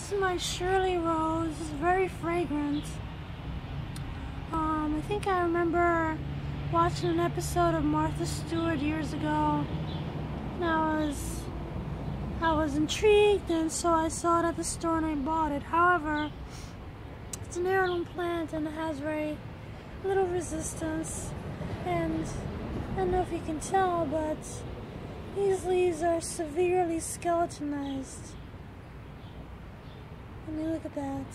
This is my Shirley rose. It's very fragrant. I think I remember watching an episode of Martha Stewart years ago. And I was intrigued, and so I saw it at the store and I bought it. However, it's an heirloom plant and it has very little resistance. And I don't know if you can tell, but these leaves are severely skeletonized. Let me look at that.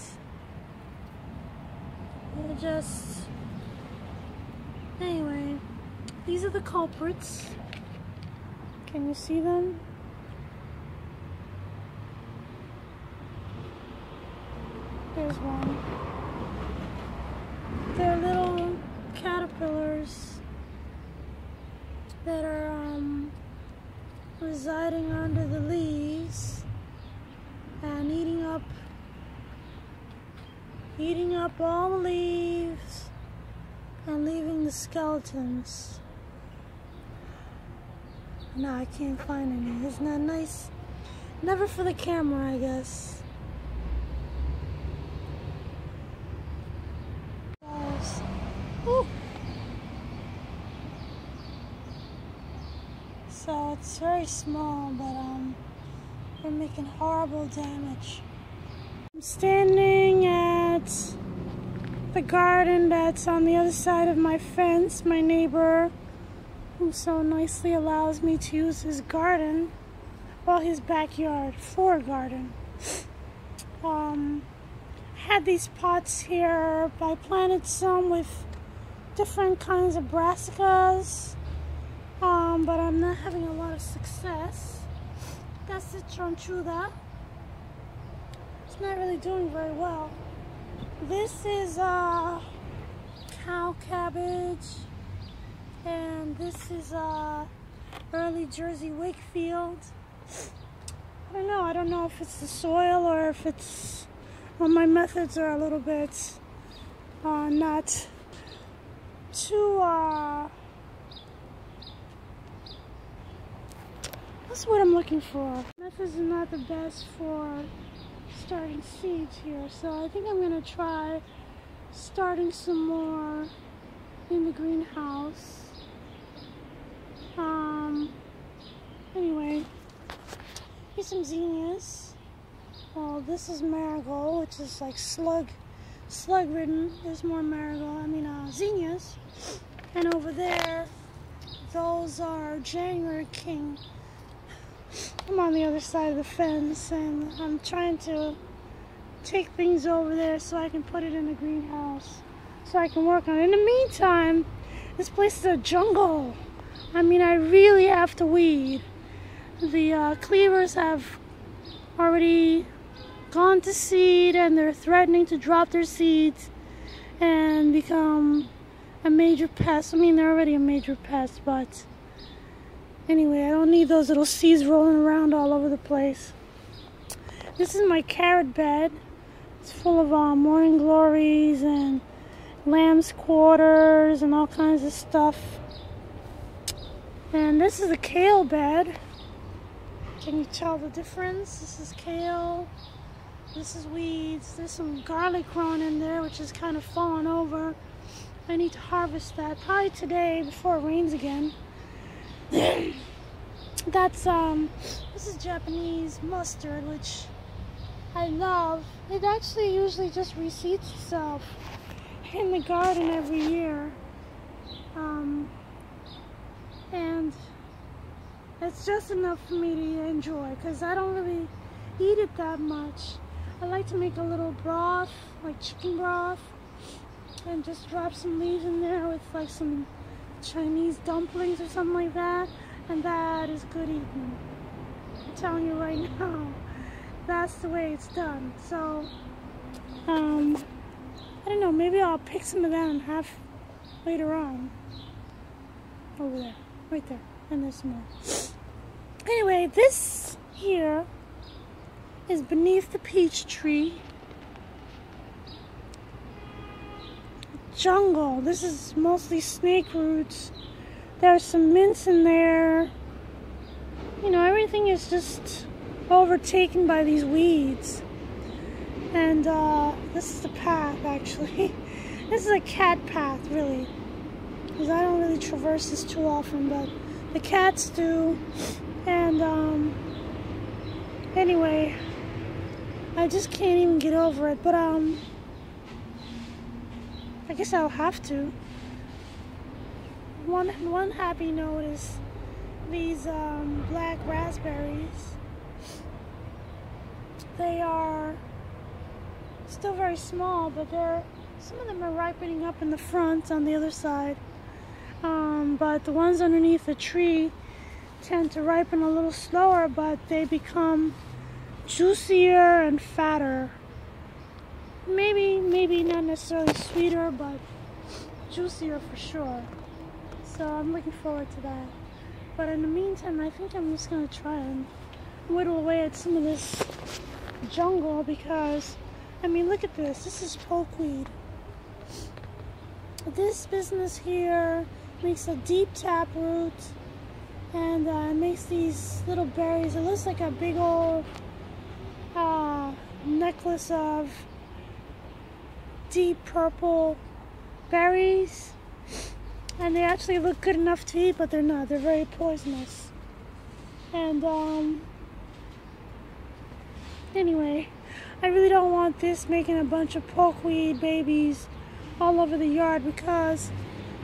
They're just... Anyway, these are the culprits. Can you see them? There's one. They're little caterpillars that are residing under the leaves and eating up all the leaves and leaving the skeletons. No, I can't find any. Isn't that nice? Never for the camera, I guess. Ooh. So it's very small, but they're making horrible damage. I'm standing at the garden that's on the other side of my fence. My neighbor, who so nicely allows me to use his garden, well, his backyard for a garden. Had these pots here. I planted some with different kinds of brassicas, but I'm not having a lot of success. That's the Chonchuda. It's not really doing very well. This is cow cabbage, and this is early Jersey Wakefield. I don't know if it's the soil or if it's, well, my methods are a little bit not too that's what I'm looking for. Methods are not the best for starting seeds here, so I think I'm gonna try starting some more in the greenhouse. Anyway, here's some zinnias. Well, this is marigold, which is like slug-ridden. There's more marigold, zinnias. And over there, those are January King. I'm on the other side of the fence, and I'm trying to take things over there so I can put it in the greenhouse, so I can work on it. In the meantime, this place is a jungle. I really have to weed. The cleavers have already gone to seed, and they're threatening to drop their seeds and become a major pest. They're already a major pest, but anyway, I don't need those little seeds rolling around all over the place. This is my carrot bed. It's full of morning glories and lamb's quarters and all kinds of stuff. And this is a kale bed. Can you tell the difference? This is kale. This is weeds. There's some garlic growing in there, which is kind of fallen over. I need to harvest that probably today before it rains again. That's this is Japanese mustard, which I love. It actually usually just reseeds itself in the garden every year, and it's just enough for me to enjoy, because I don't really eat it that much. I like to make a little broth, like chicken broth, and just drop some leaves in there with like some Chinese dumplings or something like that, and that is good eating. I'm telling you right now, that's the way it's done. So I don't know, maybe I'll pick some of that and have later on. Over there, right there, and there's some more. Anyway, this here is beneath the peach tree. Jungle. This is mostly snake roots. There's some mints in there. Everything is just overtaken by these weeds. And this is the path, actually. This is a cat path, really, because I don't really traverse this too often, but the cats do. And anyway, I just can't even get over it. But I guess I'll have to. One happy note is these black raspberries. They are still very small, but some of them are ripening up in the front on the other side. But the ones underneath the tree tend to ripen a little slower, but they become juicier and fatter. Maybe not necessarily sweeter, but juicier for sure. So I'm looking forward to that. But in the meantime, I think I'm just going to try and whittle away at some of this jungle, because, I mean, look at this. This is pokeweed. This business here makes a deep tap root, and makes these little berries. It looks like a big old necklace of deep purple berries. And they actually look good enough to eat, but they're not. They're very poisonous. And anyway, I really don't want this making a bunch of pokeweed babies all over the yard, because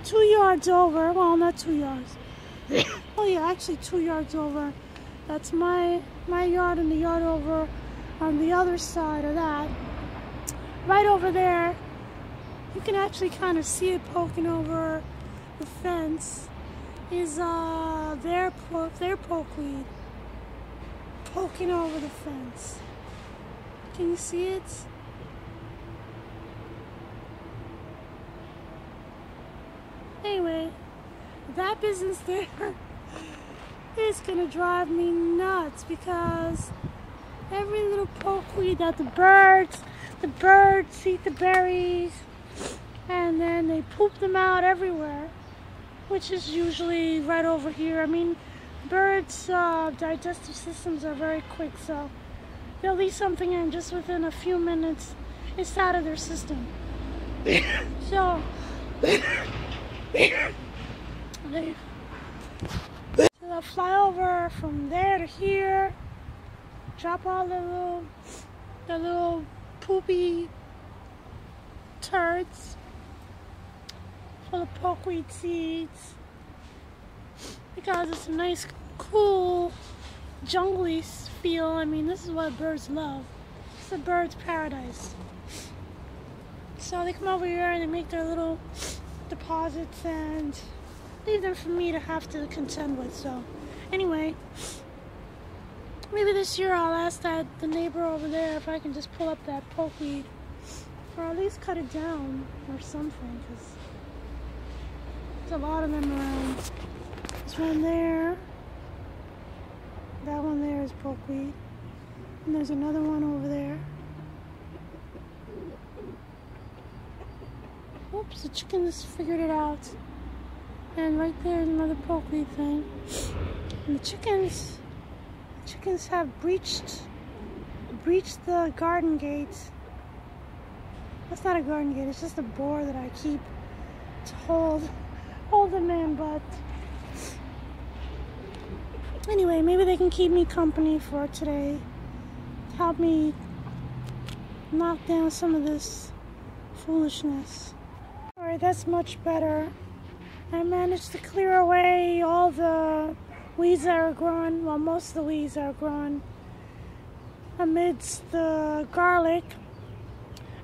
2 yards over, well, not 2 yards. Oh yeah, actually 2 yards over. That's my yard, and the yard over on the other side of that. Right over there, you can actually kind of see it poking over the fence, is their pokeweed poking over the fence. Can you see it? Anyway, that business there is gonna drive me nuts, because every little pokeweed that the birds eat the berries, and then they poop them out everywhere, which is usually right over here. I mean, birds' digestive systems are very quick, so they'll eat something and just within a few minutes it's out of their system. So they'll fly over from there to here, drop all the little poopy turds full of pokeweed seeds, because it's a nice, cool, jungly feel. I mean, this is what birds love. It's a bird's paradise. So they come over here and they make their little deposits and leave them for me to have to contend with. So anyway, maybe this year I'll ask the neighbor over there if I can just pull up that pokeweed, or at least cut it down or something, because there's a lot of them around. This one there, that one there is pokeweed, and there's another one over there. Oops, the chickens figured it out. And right there is another pokeweed thing. And the chickens have breached the garden gate. That's not a garden gate, it's just a board that I keep to hold them in. But anyway, maybe they can keep me company for today, help me knock down some of this foolishness. Alright, that's much better. I managed to clear away all the weeds that are growing, well, most of the weeds that are growing amidst the garlic.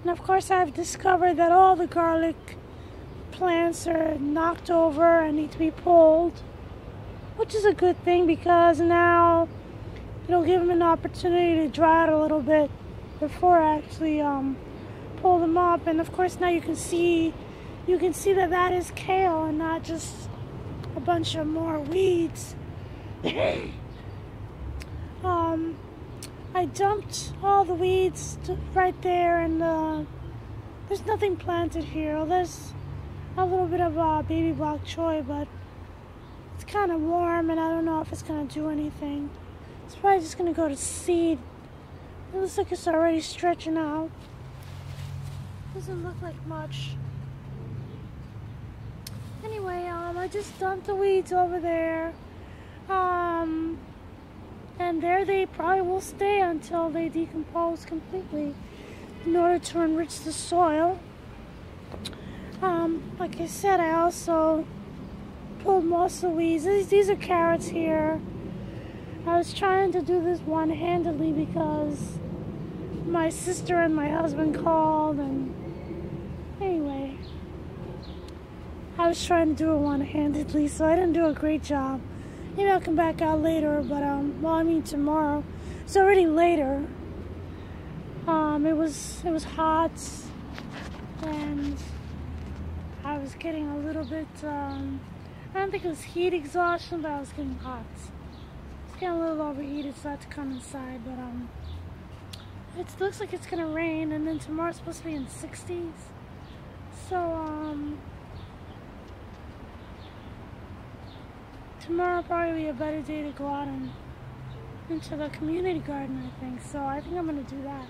And of course I've discovered that all the garlic plants are knocked over and need to be pulled, which is a good thing, because now it'll give them an opportunity to dry out a little bit before I actually pull them up. And of course now you can see that is kale and not just a bunch of more weeds. I dumped all the weeds right there, and there's nothing planted here. Well, there's a little bit of baby bok choy, but it's kind of warm and I don't know if it's going to do anything. It's probably just going to go to seed It looks like it's already stretching out. Doesn't look like much. Anyway, I just dumped the weeds over there. And there they probably will stay until they decompose completely in order to enrich the soil. Like I said, I also pulled most of the weeds. These are carrots here. I was trying to do this one-handedly because my sister and my husband called, and anyway, I was trying to do it one-handedly, so I didn't do a great job. Maybe I'll come back out later, but well, I mean tomorrow. It's already later. It was hot, and I was getting a little bit. I don't think it was heat exhaustion, but I was getting hot. It's getting a little overheated, so I had to come inside. But it looks like it's gonna rain, and then tomorrow's supposed to be in the 60s. So tomorrow will probably be a better day to go out and into the community garden, I think. So I think I'm gonna do that.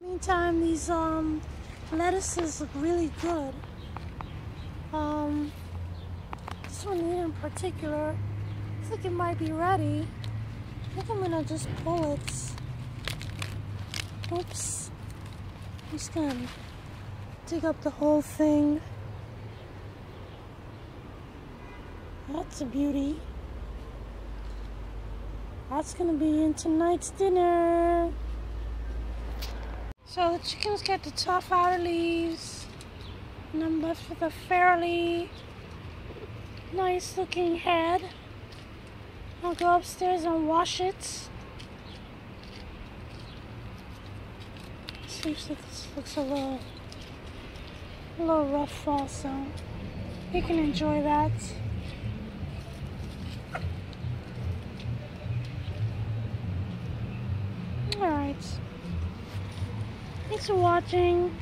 Meantime, these lettuces look really good. This one here in particular looks like it might be ready. I think I'm gonna just pull it. Oops. I'm just gonna dig up the whole thing. That's a beauty. That's gonna be in tonight's dinner. So the chickens get the tough outer leaves, and I'm left with a fairly nice looking head. I'll go upstairs and wash it. Seems like this looks a little rough also. You can enjoy that. Alright. Thanks for watching.